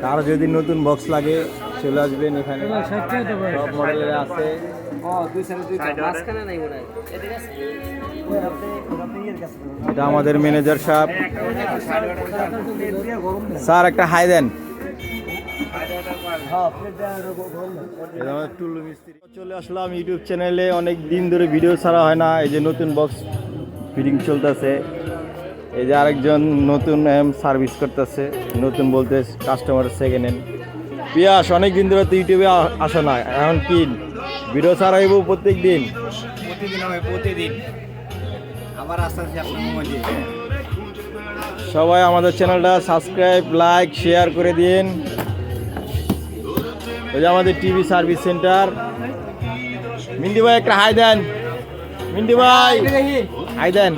কারো যদি নতুন বক্স লাগে চলে আসবেন এখানে, সব মডেলের আছে। এটা আমাদের ম্যানেজার সাহেব। স্যার একটা হাই দেন। চলে আসলাম ইউটিউব চ্যানেলে, অনেক দিন ধরে ভিডিও ছাড়া হয় না। এই যে নতুন বক্স ফিটিং চলতেছে, এই যে আরেকজন নতুন সার্ভিস করতেছে। নতুন বলতে কাস্টমার সেকেন্ড হ্যান্ড। পিয়াস অনেক দিন ধরে তো ইউটিউবে আসে না, এখন কি ভিডিও ছাড়া হইব প্রত্যেক দিন? প্রতিদিন আবার আস্তে আস্তে সবাই আমাদের চ্যানেলটা সাবস্ক্রাইব, লাইক, শেয়ার করে দিন। ওই যে আমাদের টিভি সার্ভিস সেন্টার। মিন্টু ভাই একটা হাই দেন। মিন্টু ভাই হাই দেন।